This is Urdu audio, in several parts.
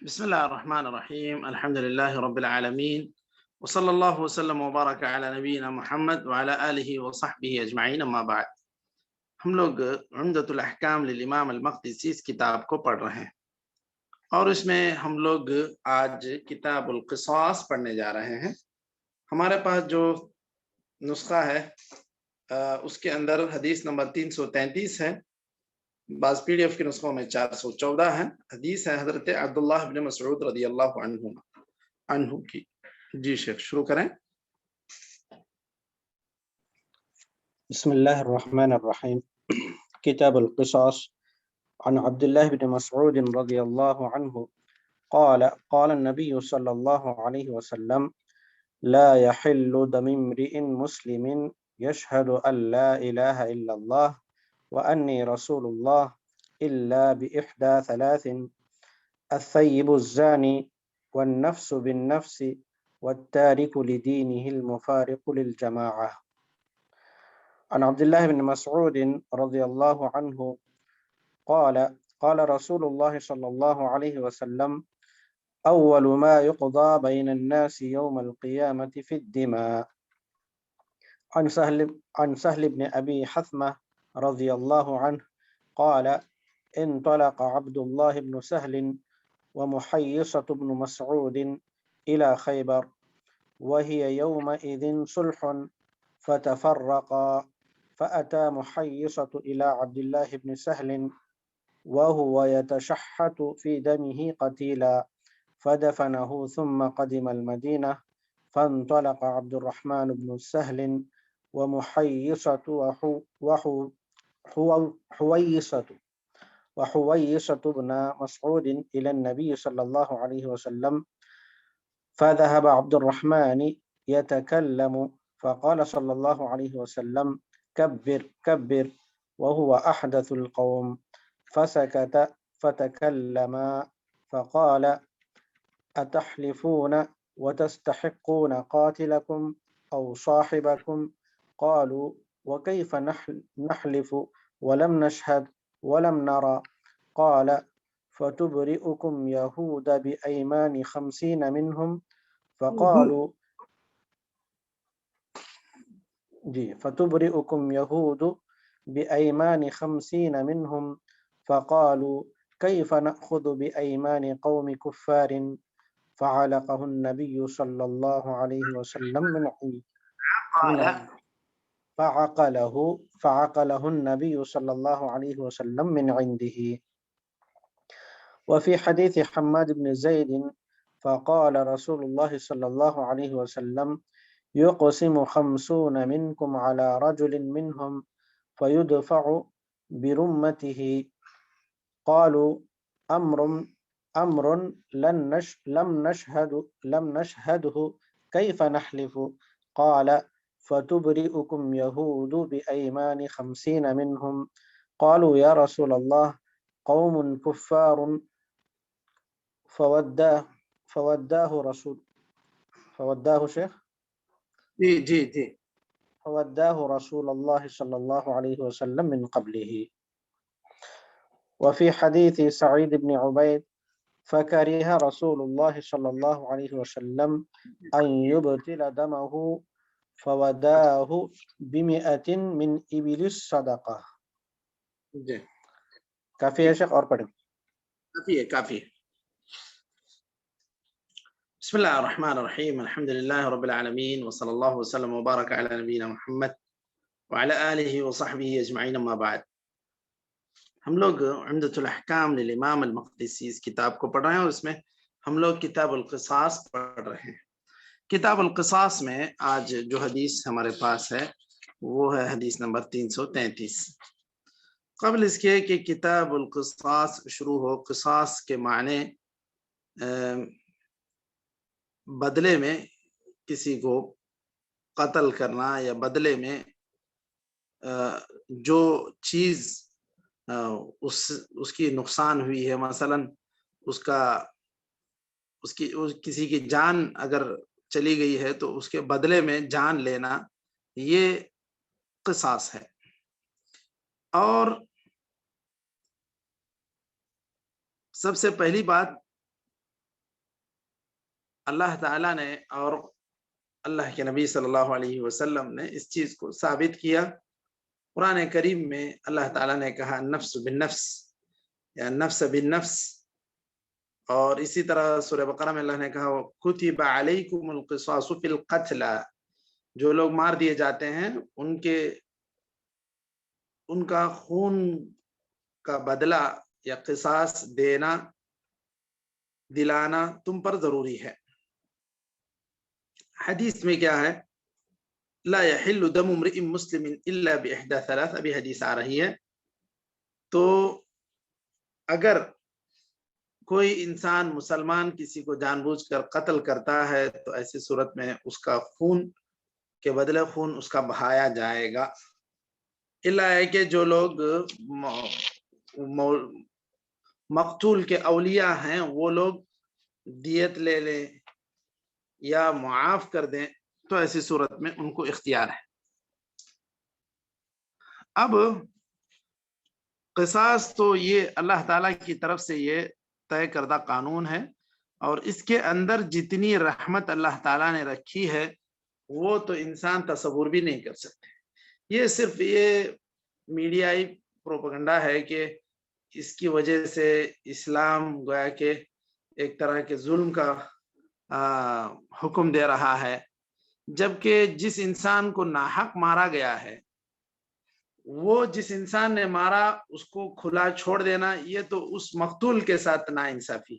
بسم الله الرحمن الرحيم. الحمد لله رب العالمين، وصلى الله وسلم وبارك على نبينا محمد وعلى آله وصحبه أجمعين. أما بعد، ہم لوگ عمدۃ الاحکام للامام المقدسی اس کتاب کو پڑھ رہے ہیں، اور اس میں ہم لوگ آج کتاب القصاص پڑھنے جا رہے ہیں۔ ہمارے پاس جو نسخہ ہے اس کے اندر حدیث نمبر 333 ہے، بعض پی ڈی ایف کے نسخوں میں 414 ہے۔ حدیث ہے حضرت عبداللہ بن مسعود رضی اللہ عنہ کی۔ جی شیخ شروع کریں۔ بسم الله الرحمن الرحيم. كتاب القصاص. عن عبد الله بن مسعود رضي الله عنه قال النبي صلى الله عليه وسلم: لا يحل دم امرئ مسلم يشهد أن لا إله إلا الله وأني رسول الله إلا بإحدى ثلاث: الثيب الزاني والنفس بالنفس والتارك لدينه المفارق للجماعة. عن عبد الله بن مسعود رضي الله عنه قال رسول الله صلى الله عليه وسلم: أول ما يقضى بين الناس يوم القيامة في الدماء. عن سهل بن أبي حثمة رضي الله عنه قال: انطلق عبد الله بن سهل ومحيصة بن مسعود إلى خيبر وهي يومئذ صلح فتفرقا، فأتى محيصة إلى عبد الله بن سهل وهو يتشحت في دمه قتيلا فدفنه، ثم قدم المدينة، فانطلق عبد الرحمن بن سهل ومحيصة وحويصة بن مسعود إلى النبي صلى الله عليه وسلم، فذهب عبد الرحمن يتكلم، فقال صلى الله عليه وسلم: كبر كبر، وهو أحدث القوم، فسكت فتكلم فقال: أتحلفون وتستحقون قاتلكم أو صاحبكم؟ قالوا: وكيف نحلف ولم نشهد ولم نرى؟ قال: فتبرئكم يهود بأيمان 50 منهم. فقالوا: فتبرئكم يهود بأيمان 50 منهم. فقالوا: كيف نأخذ بأيمان قوم كفار؟ فعلقه النبي صلى الله عليه وسلم فعقله النبي صلى الله عليه وسلم من عنده. وفي حديث حماد بن زيد فقال رسول الله صلى الله عليه وسلم: يقسم 50 منكم على رجل منهم فيدفع برمته. قالوا: أمر لم نشهده، كيف نحلف؟ قال: فتبرئكم يهود بأيمان 50 منهم. قالوا: يا رسول الله، قوم كفار. فوداه شيخ جی فوداه رسول الله صلى الله عليه وسلم من قبله. وفي حديث سعيد بن عبيد فكره رسول الله صلى الله عليه وسلم أن يبطل دمه فوداه ب100 من إبل الصدقة. جی کافی ہے شیخ، اور پڑھیں؟ کافی ہے۔ بسم الله الرحمن الرحيم. الحمد لله رب العالمين، وصلى الله وسلم وبارك على نبينا محمد وعلى آله وصحبه أجمعين. أما بعد، ہم لوگ عمدۃ الاحکام للامام المقدسی اس کتاب کو پڑھ رہے ہیں، اور اس میں ہم لوگ کتاب القصاص پڑھ رہے ہیں۔ کتاب القصاص میں آج جو حدیث ہمارے پاس ہے وہ ہے حدیث نمبر 333۔ قبل اس کے کہ کتاب القصاص شروع ہو، قصاص کے معنی بدلے میں کسی کو قتل کرنا، یا بدلے میں جو چیز اس کی نقصان ہوئی ہے، مثلا کسی کی جان اگر چلی گئی ہے تو اس کے بدلے میں جان لینا، یہ قصاص ہے۔ اور سب سے پہلی بات اللہ تعالیٰ نے اور اللہ کے نبی صلی اللہ علیہ وسلم نے اس چیز کو ثابت کیا۔ قرآن کریم میں اللہ تعالیٰ نے کہا نفس بالنفس یا نفس بالنفس، اور اسی طرح سورہ بقرہ میں اللہ نے کہا کتب علیکم القصاص فی القتل، جو لوگ مار دیے جاتے ہیں ان کا خون کا بدلہ یا قصاص دلانا تم پر ضروری ہے۔ حدیث میں کیا ہے؟ لا يحل دم امرئ مسلم الا باحدى ثلاث، ابھی حدیث آ رہی ہے۔ تو اگر کوئی انسان مسلمان کسی کو جان بوجھ کر قتل کرتا ہے تو ایسی صورت میں اس کا خون کے بدلے خون اس کا بہایا جائے گا، الا ہے کہ جو لوگ مقتول کے اولیاء ہیں وہ لوگ دیت لے لیں یا معاف کر دیں، تو ایسی صورت میں ان کو اختیار ہے۔ اب قصاص تو یہ اللہ تعالیٰ کی طرف سے یہ طے کردہ قانون ہے، اور اس کے اندر جتنی رحمت اللہ تعالیٰ نے رکھی ہے وہ تو انسان تصور بھی نہیں کر سکتے۔ یہ صرف یہ میڈیائی پروپیگنڈا ہے کہ اس کی وجہ سے اسلام گویا کہ ایک طرح کے ظلم کا حکم دے رہا ہے، جبکہ جس انسان کو ناحق مارا گیا ہے، وہ جس انسان نے مارا اس کو کھلا چھوڑ دینا، یہ تو اس مقتول کے ساتھ ناانصافی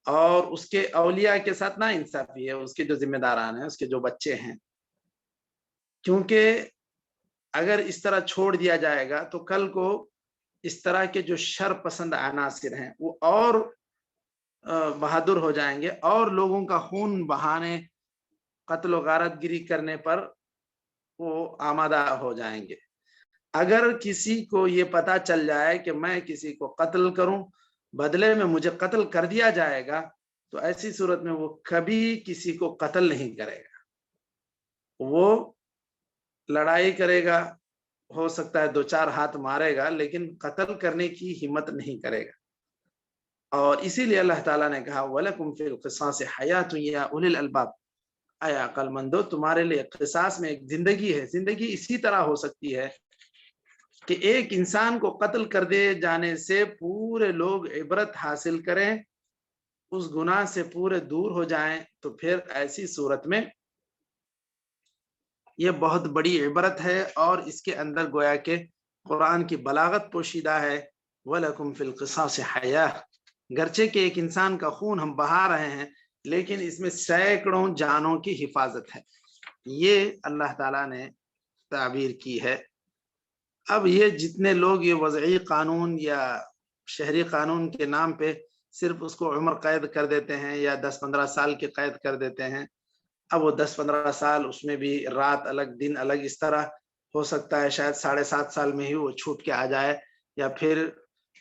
اور اس کے اولیاء کے ساتھ ناانصافی ہے، اس کے جو ذمہ داران ہیں، اس کے جو بچے ہیں، کیونکہ اگر اس طرح چھوڑ دیا جائے گا تو کل کو اس طرح کے جو شر پسند عناصر ہیں وہ اور بہادر ہو جائیں گے اور لوگوں کا خون بہانے، قتل و غارت گری کرنے پر وہ آمادہ ہو جائیں گے۔ اگر کسی کو یہ پتا چل جائے کہ میں کسی کو قتل کروں، بدلے میں مجھے قتل کر دیا جائے گا، تو ایسی صورت میں وہ کبھی کسی کو قتل نہیں کرے گا، وہ لڑائی کرے گا، ہو سکتا ہے 2-4 ہاتھ مارے گا، لیکن قتل کرنے کی ہمت نہیں کرے گا۔ اور اسی لیے اللہ تعالیٰ نے کہا وَلَكُمْ فِي الْقِصَاصِ حَيَاةٌ يَا أُولِي الْأَلْبَابِ، اے عقل مندو تمہارے لیے قصاص میں ایک زندگی ہے۔ زندگی اسی طرح ہو سکتی ہے کہ ایک انسان کو قتل کر دے جانے سے پورے لوگ عبرت حاصل کریں، اس گناہ سے پورے دور ہو جائیں، تو پھر ایسی صورت میں یہ بہت بڑی عبرت ہے، اور اس کے اندر گویا کہ قرآن کی بلاغت پوشیدہ ہے۔ وَلَكُمْ فِي الْقِصَاصِ حَيَاةٌ، گرچہ کہ ایک انسان کا خون ہم بہا رہے ہیں، لیکن اس میں سینکڑوں جانوں کی حفاظت ہے، یہ اللہ تعالیٰ نے تعبیر کی ہے۔ اب یہ جتنے لوگ یہ وضعی قانون یا شہری قانون کے نام پہ صرف اس کو عمر قید کر دیتے ہیں یا 10-15 سال کی قید کر دیتے ہیں، اب وہ 10-15 سال اس میں بھی رات الگ دن الگ، اس طرح ہو سکتا ہے شاید 7.5 سال میں ہی وہ چھوٹ کے آ جائے، یا پھر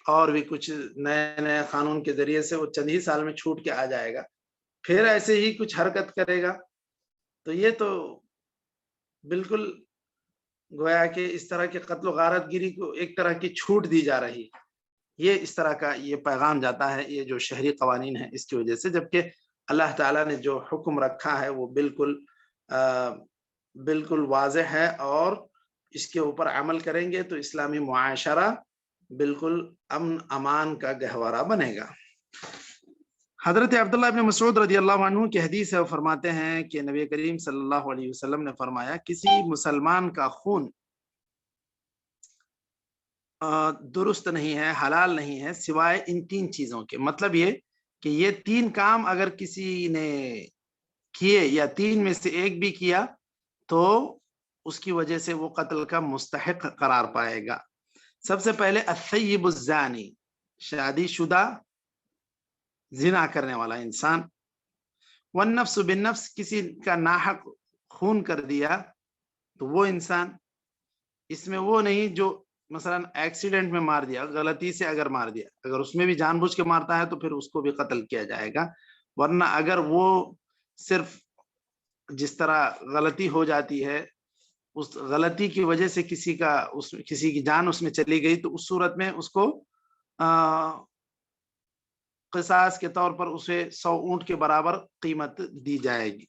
اور بھی کچھ نئے قانون کے ذریعے سے وہ چند ہی سال میں چھوٹ کے آ جائے گا، پھر ایسے ہی کچھ حرکت کرے گا۔ تو یہ تو بالکل گویا کہ اس طرح کے قتل و غارت گری کو ایک طرح کی چھوٹ دی جا رہی، یہ اس طرح کا یہ پیغام جاتا ہے یہ جو شہری قوانین ہیں اس کی وجہ سے، جبکہ اللہ تعالیٰ نے جو حکم رکھا ہے وہ بالکل واضح ہے، اور اس کے اوپر عمل کریں گے تو اسلامی معاشرہ بالکل امن امان کا گہوارہ بنے گا۔ حضرت عبداللہ ابن مسعود رضی اللہ عنہ کی حدیث ہے، وہ فرماتے ہیں کہ نبی کریم صلی اللہ علیہ وسلم نے فرمایا کسی مسلمان کا خون درست نہیں ہے، حلال نہیں ہے، سوائے ان 3 چیزوں کے۔ مطلب یہ کہ یہ 3 کام اگر کسی نے کیے یا 3 میں سے ایک بھی کیا تو اس کی وجہ سے وہ قتل کا مستحق قرار پائے گا۔ سب سے پہلے الثیب الزانی، شادی شدہ زنا کرنے والا انسان، والنفس بالنفس، کسی کا ناحق خون کر دیا تو وہ انسان، اس میں وہ نہیں جو مثلا ایکسیڈنٹ میں مار دیا، غلطی سے اگر مار دیا، اگر اس میں بھی جان بوجھ کے مارتا ہے تو پھر اس کو بھی قتل کیا جائے گا، ورنہ اگر وہ صرف جس طرح غلطی ہو جاتی ہے، اس غلطی کی وجہ سے کسی کی جان اس میں چلی گئی، تو اس صورت میں اس کو قصاص کے طور پر اسے 100 اونٹ کے برابر قیمت دی جائے گی.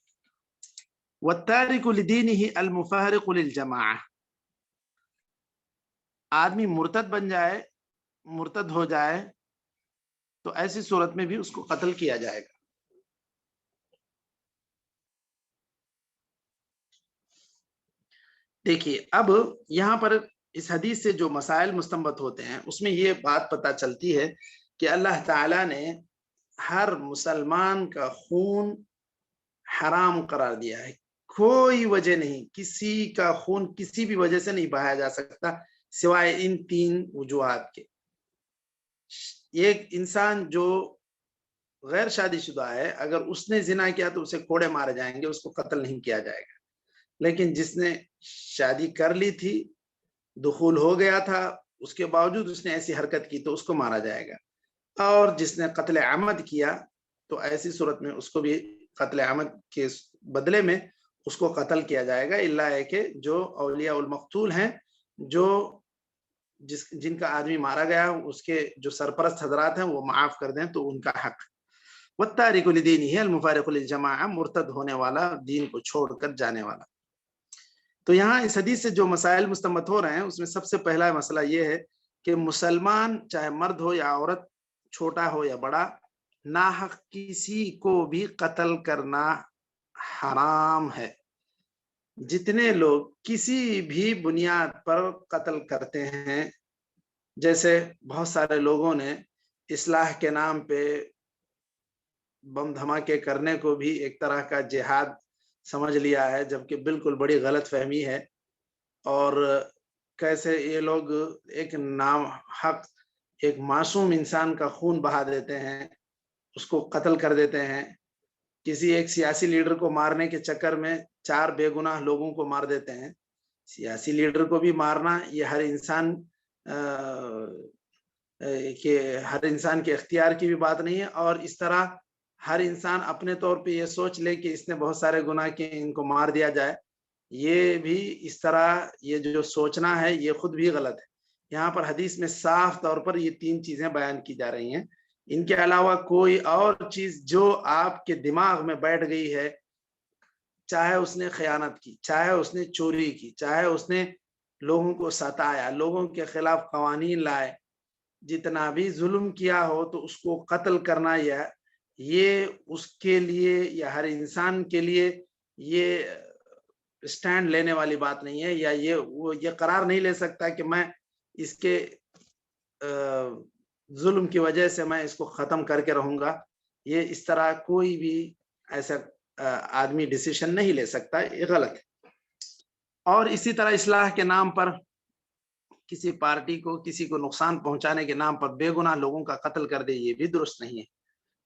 والتارک لدینہ المفارق للجماعہ، آدمی مرتد بن جائے، مرتد ہو جائے تو ایسی صورت میں بھی اس کو قتل کیا جائے گا. دیکھیے اب یہاں پر اس حدیث سے جو مسائل مستنبط ہوتے ہیں اس میں یہ بات پتہ چلتی ہے کہ اللہ تعالیٰ نے ہر مسلمان کا خون حرام قرار دیا ہے. کوئی وجہ نہیں، کسی کا خون کسی بھی وجہ سے نہیں بہایا جا سکتا سوائے ان 3 وجوہات کے. ایک انسان جو غیر شادی شدہ ہے، اگر اس نے زنا کیا تو اسے کوڑے مارے جائیں گے، اس کو قتل نہیں کیا جائے گا. لیکن جس نے شادی کر لی تھی، دخول ہو گیا تھا، اس کے باوجود اس نے ایسی حرکت کی تو اس کو مارا جائے گا. اور جس نے قتل عمد کیا تو ایسی صورت میں اس کو بھی قتل عمد کے بدلے میں اس کو قتل کیا جائے گا، الا ہے کہ جو اولیاء المقتول ہیں، جو جن کا آدمی مارا گیا اس کے جو سرپرست حضرات ہیں وہ معاف کر دیں تو ان کا حق. والتارک لدینہ المفارق للجماعہ، مرتد ہونے والا، دین کو چھوڑ کر جانے والا. تو یہاں اس حدیث سے جو مسائل مستنبط ہو رہے ہیں اس میں سب سے پہلا مسئلہ یہ ہے کہ مسلمان چاہے مرد ہو یا عورت، چھوٹا ہو یا بڑا، ناحق کسی کو بھی قتل کرنا حرام ہے. جتنے لوگ کسی بھی بنیاد پر قتل کرتے ہیں، جیسے بہت سارے لوگوں نے اصلاح کے نام پہ بم دھماکے کرنے کو بھی ایک طرح کا جہاد سمجھ لیا ہے، جبکہ بالکل بڑی غلط فہمی ہے. اور کیسے یہ لوگ ایک نام حق ایک معصوم انسان کا خون بہا دیتے ہیں، اس کو قتل کر دیتے ہیں. کسی ایک سیاسی لیڈر کو مارنے کے چکر میں 4 بے گناہ لوگوں کو مار دیتے ہیں. سیاسی لیڈر کو بھی مارنا یہ ہر انسان کے اختیار کی بھی بات نہیں ہے، اور اس طرح ہر انسان اپنے طور پہ یہ سوچ لے کہ اس نے بہت سارے گناہ کیے، ان کو مار دیا جائے، یہ بھی اس طرح یہ جو سوچنا ہے یہ خود بھی غلط ہے. یہاں پر حدیث میں صاف طور پر یہ 3 چیزیں بیان کی جا رہی ہیں. ان کے علاوہ کوئی اور چیز جو آپ کے دماغ میں بیٹھ گئی ہے، چاہے اس نے خیانت کی، چاہے اس نے چوری کی، چاہے اس نے لوگوں کو ستایا، لوگوں کے خلاف قوانین لائے، جتنا بھی ظلم کیا ہو تو اس کو قتل کرنا یہ اس کے لیے یا ہر انسان کے لیے یہ اسٹینڈ لینے والی بات نہیں ہے، یا یہ قرار نہیں لے سکتا کہ میں اس کے ظلم کی وجہ سے میں اس کو ختم کر کے رہوں گا. یہ اس طرح کوئی بھی ایسا آدمی ڈیسیشن نہیں لے سکتا، یہ غلط ہے. اور اسی طرح اصلاح کے نام پر کسی پارٹی کو کسی کو نقصان پہنچانے کے نام پر بے گناہ لوگوں کا قتل کر دے، یہ بھی درست نہیں ہے،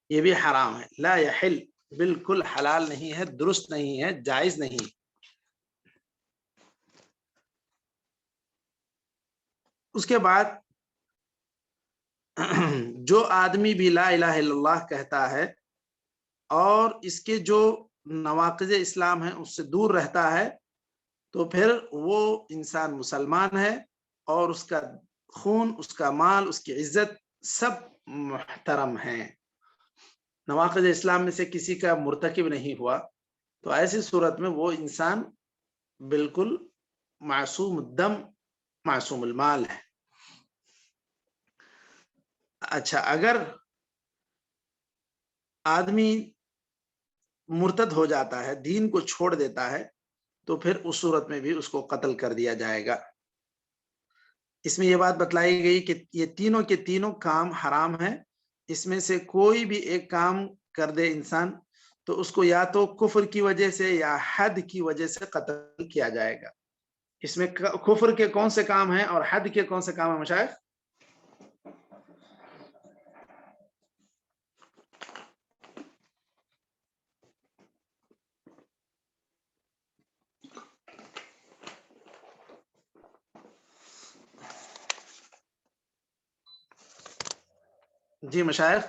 یہ بھی حرام ہے. لا یحل، بالکل حلال نہیں ہے، درست نہیں ہے، جائز نہیں. اس کے بعد جو آدمی بھی لا الہ الا اللہ کہتا ہے اور اس کے جو نواقض اسلام ہیں اس سے دور رہتا ہے تو پھر وہ انسان مسلمان ہے، اور اس کا خون، اس کا مال، اس کی عزت سب محترم ہیں. نواقض اسلام میں سے کسی کا مرتکب نہیں ہوا تو ایسی صورت میں وہ انسان بالکل معصوم الدم، معصوم المال ہے. اچھا، اگر آدمی مرتد ہو جاتا ہے، دین کو چھوڑ دیتا ہے، تو پھر اس صورت میں بھی اس کو قتل کر دیا جائے گا. اس میں یہ بات بتلائی گئی کہ یہ تینوں کے تینوں کام حرام ہیں. اس میں سے کوئی بھی ایک کام کر دے انسان تو اس کو یا تو کفر کی وجہ سے یا حد کی وجہ سے قتل کیا جائے گا. اس میں کفر کے کون سے کام ہیں اور حد کے کون سے کام ہیں مشائخ؟ جی مشائخ،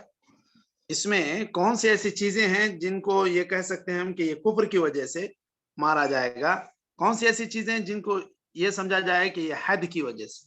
اس میں کون سی ایسی چیزیں ہیں جن کو یہ کہہ سکتے ہیں ہم کہ یہ کفر کی وجہ سے مارا جائے گا؟ کون سی ایسی چیزیں جن کو یہ سمجھا جائے کہ یہ حد کی وجہ سے؟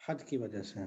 حد کی وجہ سے ہے.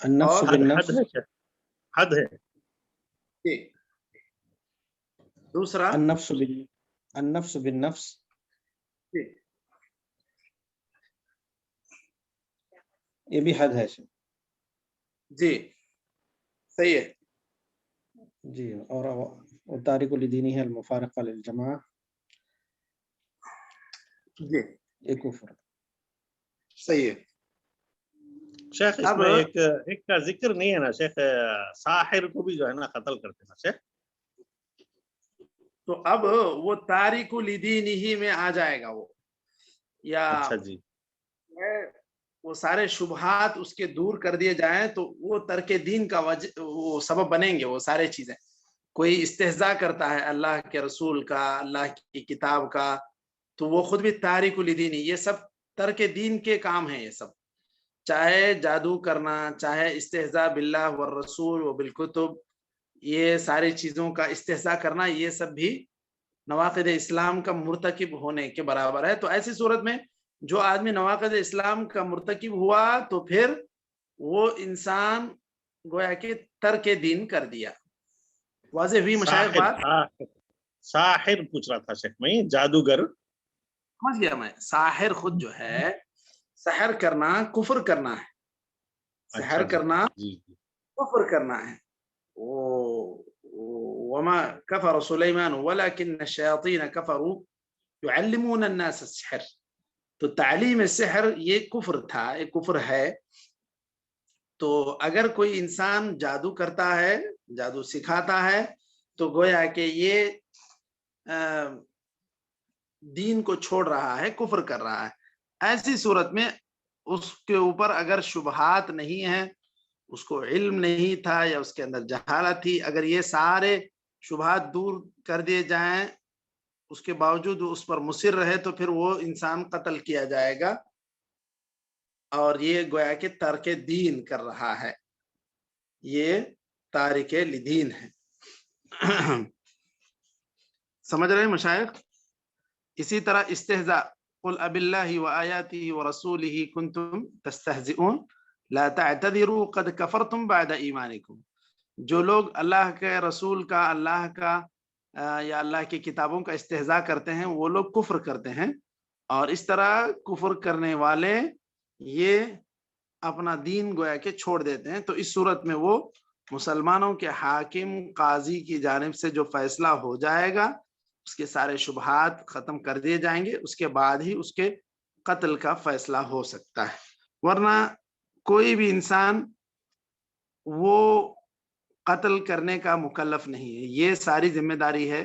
النفس اور حد بالنفس ہے شیخ، حد ہے. جی. دوسرا النفس بالنفس جی یہ بھی حد ہے. جی صحیح ہے. جی. اور تارک لدینہ ہے المفارق للجماعہ، جی یہ کفر. صحیح ہے. شیخ اس اب میں ایک کا ذکر نہیں ہے نا شیخ، ساحر کو بھی جو ہے نا قتل کرتے نا شیخ. تو اب وہ تاریک لدینہ میں آ جائے گا وہ، یا اچھا جی. وہ سارے شبہات اس کے دور کر دیے جائیں تو وہ ترک دین کا وہ سبب بنیں گے. وہ سارے چیزیں، کوئی استہزاء کرتا ہے اللہ کے رسول کا، اللہ کی کتاب کا، تو وہ خود بھی تاریک لدین. یہ سب ترک دین کے کام ہیں. یہ سب چاہے جادو کرنا، چاہے استہزاء باللہ والرسول وبالکتب، یہ ساری چیزوں کا استہزاء کرنا، یہ سب بھی نواقض اسلام کا مرتکب ہونے کے برابر ہے. تو ایسی صورت میں جو آدمی نواقض اسلام کا مرتکب ہوا تو پھر وہ انسان گویا کہ ترک دین کر دیا. واضح ہوئی مشائخ بات؟ ساحر پوچھ رہا تھا شیخ میں، جادوگر. سمجھ گیا میں. ساحر خود جو ہے، سحر کرنا کفر کرنا ہے. سحر کرنا کفر کرنا ہے. وما كفر سليمان ولكن الشياطين كفروا يعلمون الناس السحر. تو تعلیم سحر یہ کفر تھا، یہ کفر ہے. تو اگر کوئی انسان جادو کرتا ہے، جادو سکھاتا ہے، تو گویا کہ یہ دین کو چھوڑ رہا ہے، کفر کر رہا ہے. ایسی صورت میں اس کے اوپر اگر شبہات نہیں ہیں، اس کو علم نہیں تھا یا اس کے اندر جہالت تھی، اگر یہ سارے شبہات دور کر دیے جائیں، اس کے باوجود اس پر مصر رہے، تو پھر وہ انسان قتل کیا جائے گا. اور یہ گویا کہ ترک دین کر رہا ہے، یہ تارک لدین ہے. سمجھ رہے ہیں مشائخ؟ اسی طرح استہزاء، قل اب اللہ وآیاتہ ورسولہ کنتم تستہزئون لا تعتذروا قد کفرتم بعد ایمانکم. جو لوگ اللہ کے رسول کا، اللہ کا یا اللہ کی کتابوں کا استہزاء کرتے ہیں، وہ لوگ کفر کرتے ہیں. اور اس طرح کفر کرنے والے یہ اپنا دین گویا کہ چھوڑ دیتے ہیں. تو اس صورت میں وہ مسلمانوں کے حاکم قاضی کی جانب سے جو فیصلہ ہو جائے گا، اس کے سارے شبہات ختم کر دیے جائیں گے. اس کے بعد ہی اس کے قتل کا فیصلہ ہو سکتا ہے، ورنہ کوئی بھی انسان وہ قتل کرنے کا مکلف نہیں ہے. یہ ساری ذمہ داری ہے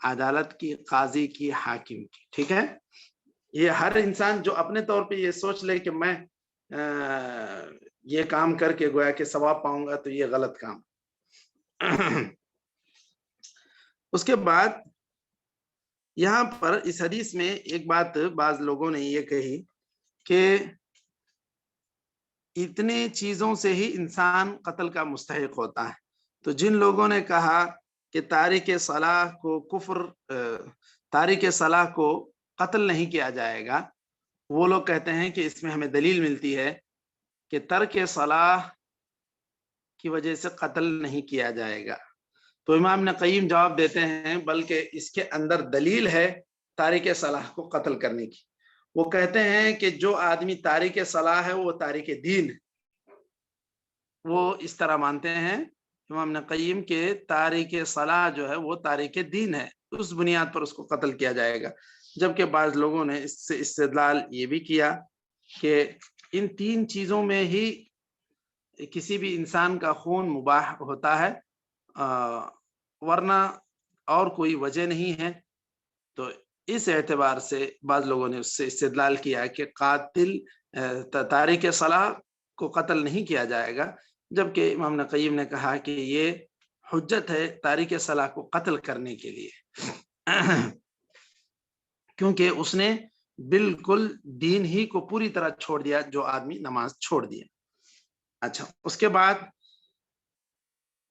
عدالت کی، قاضی کی، حاکم کی. ٹھیک ہے؟ یہ ہر انسان جو اپنے طور پہ یہ سوچ لے کہ میں یہ کام کر کے گویا کہ ثواب پاؤں گا، تو یہ غلط کام. اس کے بعد یہاں پر اس حدیث میں ایک بات بعض لوگوں نے یہ کہی کہ اتنی چیزوں سے ہی انسان قتل کا مستحق ہوتا ہے. تو جن لوگوں نے کہا کہ تارک صلاح کو قتل نہیں کیا جائے گا، وہ لوگ کہتے ہیں کہ اس میں ہمیں دلیل ملتی ہے کہ ترک صلاح کی وجہ سے قتل نہیں کیا جائے گا. تو امام ابن قیم جواب دیتے ہیں بلکہ اس کے اندر دلیل ہے تارک صلاح کو قتل کرنے کی. وہ کہتے ہیں کہ جو آدمی تارک صلاح ہے وہ تارک دین ہے. وہ اس طرح مانتے ہیں امام ابن قیم کے تارک صلاح جو ہے وہ تارک دین ہے، اس بنیاد پر اس کو قتل کیا جائے گا. جبکہ بعض لوگوں نے اس سے استدلال یہ بھی کیا کہ ان تین چیزوں میں ہی کسی بھی انسان کا خون مباح ہوتا ہے، ورنہ اور کوئی وجہ نہیں ہے. تو اس اعتبار سے بعض لوگوں نے اس سے استدلال کیا کہ قاتل تارک صلاح کو قتل نہیں کیا جائے گا. جبکہ امام ابن قیم نے کہا کہ یہ حجت ہے تارک صلاح کو قتل کرنے کے لیے، کیونکہ اس نے بالکل دین ہی کو پوری طرح چھوڑ دیا جو آدمی نماز چھوڑ دیا. اچھا، اس کے بعد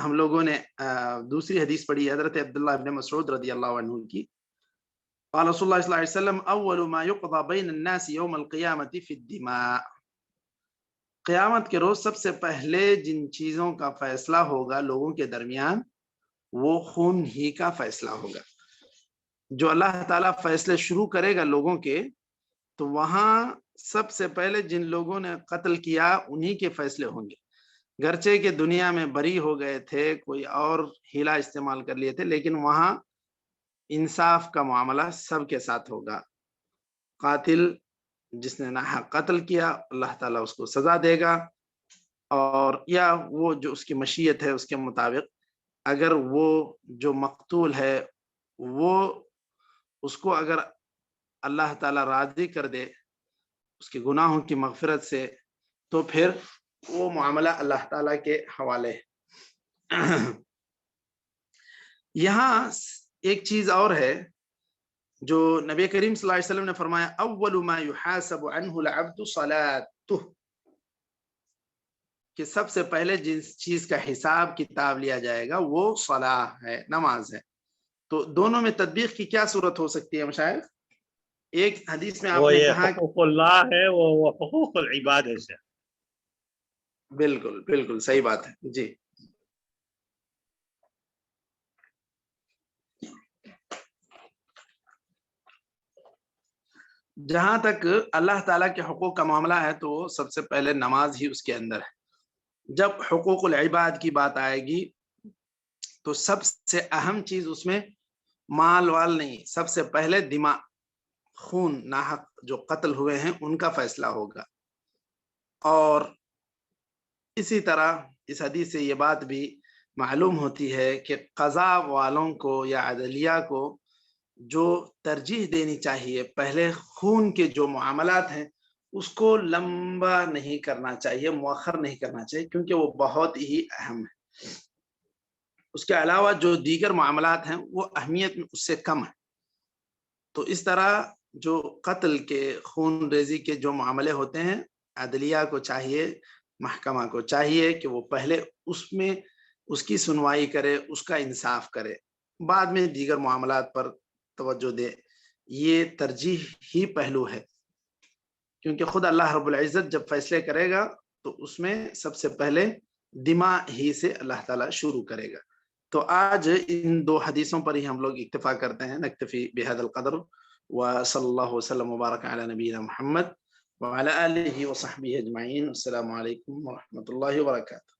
ہم لوگوں نے دوسری حدیث پڑھی حضرت عبداللہ ابن مسعود رضی اللہ عنہ کی، قال رسول اللہ صلی اللہ علیہ وسلم اول ما يقضى بین الناس یوم القیامة فی الدماء، قیامت کے روز سب سے پہلے جن چیزوں کا فیصلہ ہوگا لوگوں کے درمیان وہ خون ہی کا فیصلہ ہوگا۔ جو اللہ تعالیٰ فیصلے شروع کرے گا لوگوں کے، تو وہاں سب سے پہلے جن لوگوں نے قتل کیا انہی کے فیصلے ہوں گے، گرچہ کہ دنیا میں بری ہو گئے تھے، کوئی اور ہیلا استعمال کر لیے تھے، لیکن وہاں انصاف کا معاملہ سب کے ساتھ ہوگا۔ قاتل جس نے ناحق قتل کیا اللہ تعالیٰ اس کو سزا دے گا، اور یا وہ جو اس کی مشیت ہے اس کے مطابق، اگر وہ جو مقتول ہے وہ اس کو اگر اللہ تعالیٰ راضی کر دے اس کے گناہوں کی مغفرت سے، تو پھر وہ معاملہ اللہ تعالیٰ کے حوالے ہے۔ یہاں ایک چیز اور ہے جو نبی کریم صلی اللہ علیہ وسلم نے فرمایا، اول ما يحاسب عنه العبد صلاته، کہ سب سے پہلے جس چیز کا حساب کتاب لیا جائے گا وہ صلاح ہے، نماز ہے۔ تو دونوں میں تطبیق کی کیا صورت ہو سکتی ہے مشائخ؟ ایک حدیث میں آپ وہ نے یہ کہا حقوق اللہ ہے، وہ حقوق العباد ہے شیخ۔ بالکل بالکل صحیح بات ہے جی۔ جہاں تک اللہ تعالیٰ کے حقوق کا معاملہ ہے تو سب سے پہلے نماز ہی اس کے اندر ہے۔ جب حقوق العباد کی بات آئے گی تو سب سے اہم چیز اس میں مال وال نہیں، سب سے پہلے دماء، خون ناحق جو قتل ہوئے ہیں ان کا فیصلہ ہوگا۔ اور اسی طرح اس حدیث سے یہ بات بھی معلوم ہوتی ہے کہ قضاء والوں کو یا عدلیہ کو جو ترجیح دینی چاہیے، پہلے خون کے جو معاملات ہیں اس کو لمبا نہیں کرنا چاہیے، مؤخر نہیں کرنا چاہیے، کیونکہ وہ بہت ہی اہم ہے۔ اس کے علاوہ جو دیگر معاملات ہیں وہ اہمیت میں اس سے کم ہے۔ تو اس طرح جو قتل کے خون ریزی کے جو معاملے ہوتے ہیں، عدلیہ کو چاہیے، محکمہ کو چاہیے کہ وہ پہلے اس میں اس کی سنوائی کرے، اس کا انصاف کرے، بعد میں دیگر معاملات پر توجہ دے۔ یہ ترجیح ہی پہلو ہے، کیونکہ خود اللہ رب العزت جب فیصلے کرے گا تو اس میں سب سے پہلے دماء ہی سے اللہ تعالیٰ شروع کرے گا۔ تو آج ان دو حدیثوں پر ہی ہم لوگ اکتفا کرتے ہیں۔ نکتفی بہذا القدر، وصلی اللہ وسلم وبارک علی نبینا محمد وعلی آلہ وصحبہ اجمعین۔ السلام علیکم ورحمۃ اللہ وبرکاتہ۔